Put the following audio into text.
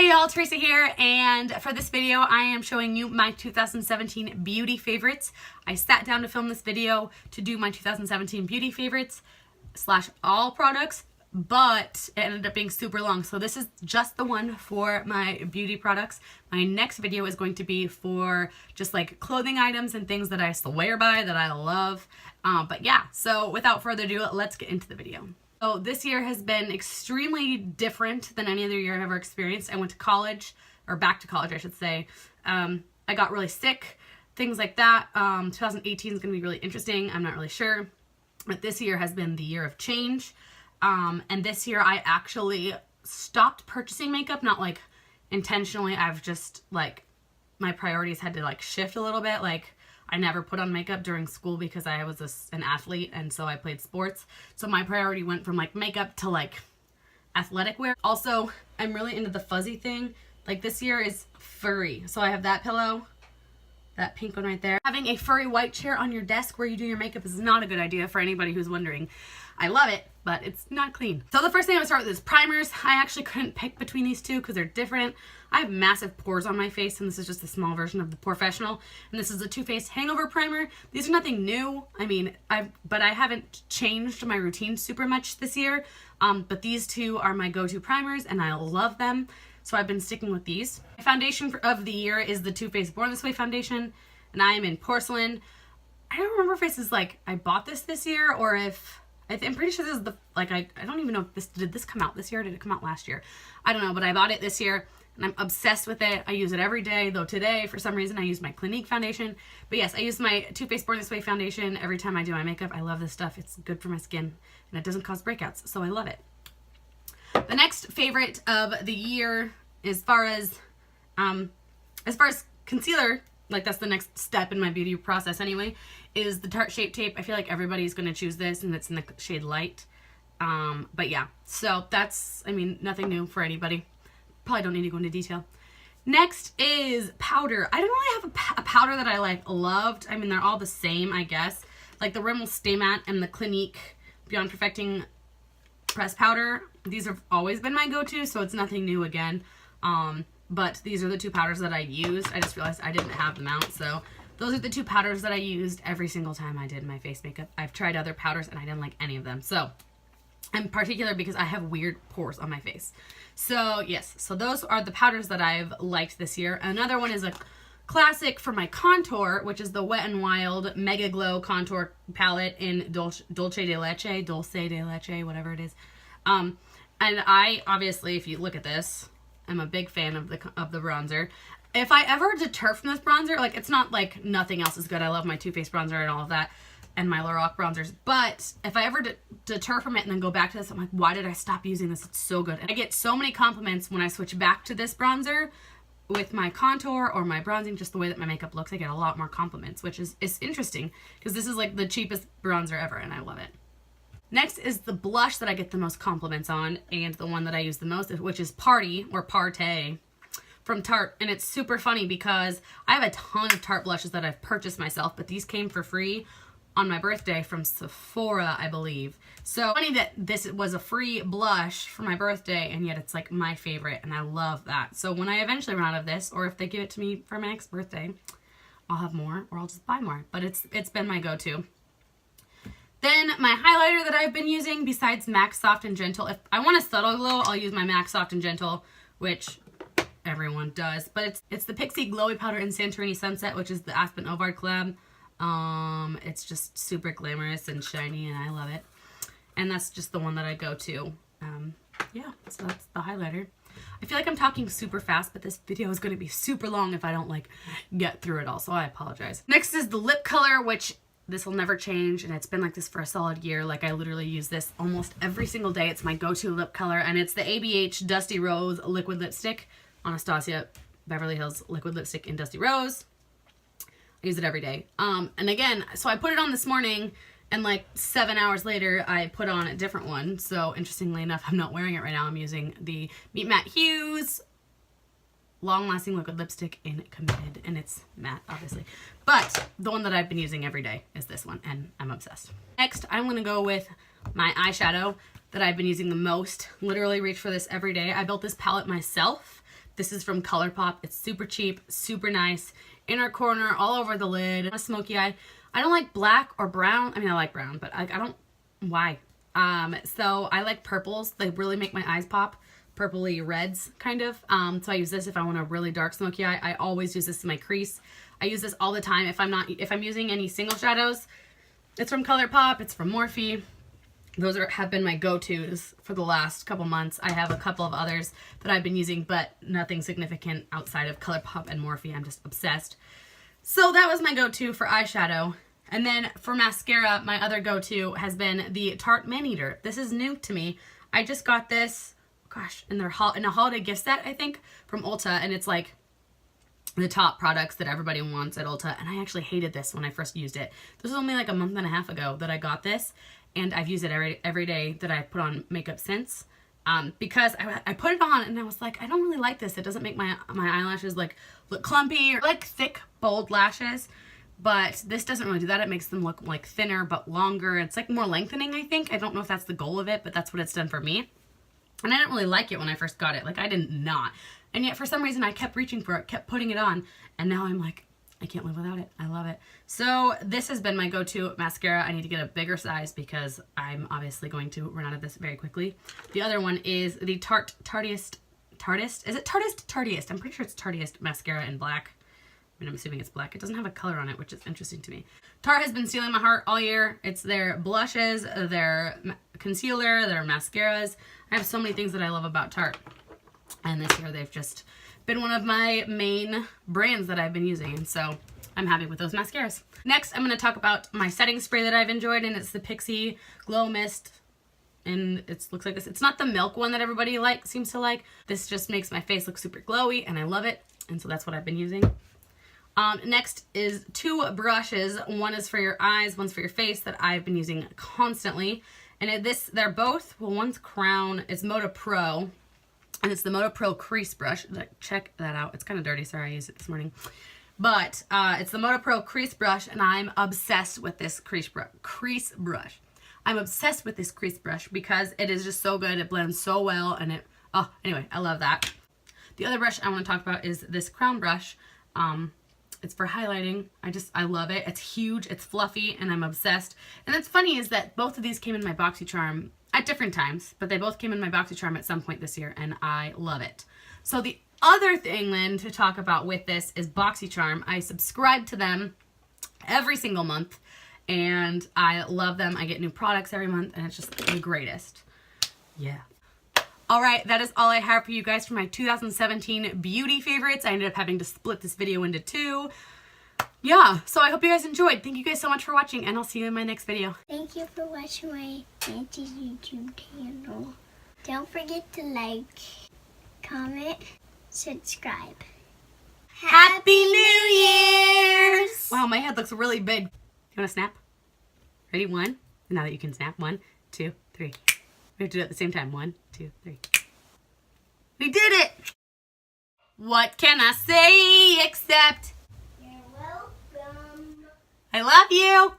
Hey y'all, Teresa here, and for this video I am showing you my 2017 beauty favorites. I sat down to film this video to do my 2017 beauty favorites slash all products, but it ended up being super long, so this is just the one for my beauty products. My next video is going to be for just like clothing items and things that I swear by, that I love. But yeah, so without further ado, let's get into the video. So this year has been extremely different than any other year I've ever experienced. I went to college, or back to college I should say. I got really sick, things like that. 2018 is going to be really interesting. I'm not really sure. But this year has been the year of change. And this year I actually stopped purchasing makeup, not like intentionally. I've just like, my priorities had to like shift a little bit. Like, I never put on makeup during school because I was an athlete and so I played sports. So my priority went from like makeup to like athletic wear. Also, I'm really into the fuzzy thing. Like this year is furry. So I have that pillow, that pink one right there. Having a furry white chair on your desk where you do your makeup is not a good idea for anybody who's wondering. I love it, but it's not clean. So the first thing I'm gonna start with is primers. I actually couldn't pick between these two because they're different. I have massive pores on my face, and this is just a small version of the Professional. And this is the Too Faced Hangover Primer. These are nothing new. I mean, but I haven't changed my routine super much this year. But these two are my go-to primers, and I love them. So I've been sticking with these. My foundation of the year is the Too Faced Born This Way foundation, and I am in Porcelain. I don't remember if this is like, I bought this year, or if... I'm pretty sure this is the, like, I don't even know if this, did this come out this year or did it come out last year? I don't know, but I bought it this year and I'm obsessed with it. I use it every day, though today, for some reason, I use my Clinique foundation. But yes, I use my Too Faced Born This Way foundation every time I do my makeup. I love this stuff. It's good for my skin and it doesn't cause breakouts, so I love it. The next favorite of the year, as far as concealer, like that's the next step in my beauty process anyway, is the Tarte Shape Tape. I feel like everybody's going to choose this, and it's in the shade Light. But yeah, so that's, I mean, nothing new for anybody. Probably don't need to go into detail. Next is powder. I don't really have a powder that I like loved. I mean, they're all the same, I guess. Like the Rimmel Stay Matte and the Clinique Beyond Perfecting Press Powder. These have always been my go-to, so it's nothing new again. But these are the two powders that I used. I just realized I didn't have them out, so those are the two powders that I used every single time I did my face makeup. I've tried other powders and I didn't like any of them. So I'm particular because I have weird pores on my face. So yes, so those are the powders that I've liked this year. Another one is a classic for my contour, which is the Wet n Wild Mega Glow Contour Palette in Dulce de Leche, whatever it is. And I, obviously, if you look at this, I'm a big fan of the bronzer. If I ever deter from this bronzer, like, it's not like nothing else is good. I love my Too Faced bronzer and all of that, and my Lorac bronzers. But if I ever deter from it and then go back to this, I'm like, why did I stop using this? It's so good. And I get so many compliments when I switch back to this bronzer with my contour or my bronzing, just the way that my makeup looks. I get a lot more compliments, which is interesting because this is like the cheapest bronzer ever, and I love it. Next is the blush that I get the most compliments on, and the one that I use the most, which is Party, or Partay, from Tarte. And it's super funny because I have a ton of Tarte blushes that I've purchased myself, but these came for free on my birthday from Sephora, I believe. So funny that this was a free blush for my birthday, and yet it's like my favorite, and I love that. So when I eventually run out of this, or if they give it to me for my next birthday, I'll have more, or I'll just buy more. But it's been my go-to. Then my highlighter that I've been using, besides MAC Soft and Gentle, if I want a subtle glow, I'll use my MAC Soft and Gentle, which everyone does. But it's the Pixie Glowy Powder in Santorini Sunset, which is the Aspen Ovard collab. It's just super glamorous and shiny, and I love it. And that's just the one that I go to. Yeah, so that's the highlighter. I feel like I'm talking super fast, but this video is going to be super long if I don't like get through it all, so I apologize. Next is the lip color, which this will never change, and it's been like this for a solid year. Like, I literally use this almost every single day. It's my go-to lip color, and it's the ABH Dusty Rose Liquid Lipstick. Anastasia Beverly Hills Liquid Lipstick in Dusty Rose. I use it every day. And again, so I put it on this morning, and like 7 hours later, I put on a different one. So interestingly enough, I'm not wearing it right now. I'm using the Meet Matte Hues Long Lasting Liquid Lipstick in Committed, and it's matte, obviously. But the one that I've been using every day is this one, and I'm obsessed. Next, I'm going to go with my eyeshadow that I've been using the most. Literally reach for this every day. I built this palette myself This is from ColourPop. It's super cheap, super nice. Inner corner, all over the lid. A smoky eye. I don't like black or brown. I mean, I like brown, but I don't, why? So I like purples. They really make my eyes pop. Purpley reds, kind of. So I use this if I want a really dark smoky eye. I always use this in my crease. I use this all the time. If I'm using any single shadows, it's from ColourPop. It's from Morphe. Those have been my go-tos for the last couple months. I have a couple of others that I've been using, but nothing significant outside of ColourPop and Morphe. I'm just obsessed. So that was my go-to for eyeshadow. And then for mascara, my other go-to has been the Tarte Maneater. This is new to me. I just got this, gosh, in a holiday gift set, I think, from Ulta. And it's like the top products that everybody wants at Ulta. And I actually hated this when I first used it. This was only like a month and a half ago that I got this. And I've used it every day that I put on makeup since. Because I put it on and I was like, I don't really like this. It doesn't make my eyelashes like look clumpy or like thick, bold lashes. But this doesn't really do that. It makes them look like thinner but longer. It's like more lengthening, I think. I don't know if that's the goal of it, but that's what it's done for me. And I didn't really like it when I first got it. Like, I did not. And yet, for some reason, I kept reaching for it, kept putting it on. And now I'm like, I can't live without it. I love it. So this has been my go-to mascara. I need to get a bigger size because I'm obviously going to run out of this very quickly. The other one is the Tarteist. Is it Tarteist? I'm pretty sure it's Tarteist mascara in black. I mean, I'm assuming it's black. It doesn't have a color on it, which is interesting to me. Tarte has been stealing my heart all year. It's their blushes, their concealer, their mascaras. I have so many things that I love about Tarte. And this year they've just been one of my main brands that I've been using. And so I'm happy with those mascaras. Next, I'm going to talk about my setting spray that I've enjoyed. And it's the Pixi Glow Mist. And it looks like this. It's not the milk one that everybody seems to like. This just makes my face look super glowy. And I love it. And so that's what I've been using. Next is two brushes. One is for your eyes, one's for your face that I've been using constantly. And they're both, well, one's Crown, it's Moda Pro, and it's the Moda Pro crease brush. Check that out. It's kind of dirty, sorry, I used it this morning. But it's the Moda Pro crease brush, and I'm obsessed with this crease brush. I'm obsessed with this crease brush because it is just so good. It blends so well, and anyway, I love that. The other brush I want to talk about is this Crown brush. It's for highlighting. I love it. It's huge, it's fluffy, and I'm obsessed. And what's funny is that both of these came in my BoxyCharm at different times, but they both came in my BoxyCharm at some point this year, and I love it. So the other thing then to talk about with this is BoxyCharm. I subscribe to them every single month, and I love them. I get new products every month, and it's just the greatest. Yeah. All right, that is all I have for you guys for my 2017 beauty favorites. I ended up having to split this video into two. Yeah, so I hope you guys enjoyed. Thank you guys so much for watching, and I'll see you in my next video. Thank you for watching my Auntie's YouTube channel. Don't forget to like, comment, subscribe. Happy New Year's! Wow, my head looks really big. You want to snap? Ready? One. Now that you can snap. 1, 2, 3. We have to do it at the same time. 1, 2, 3. We did it! What can I say except... You're welcome. I love you!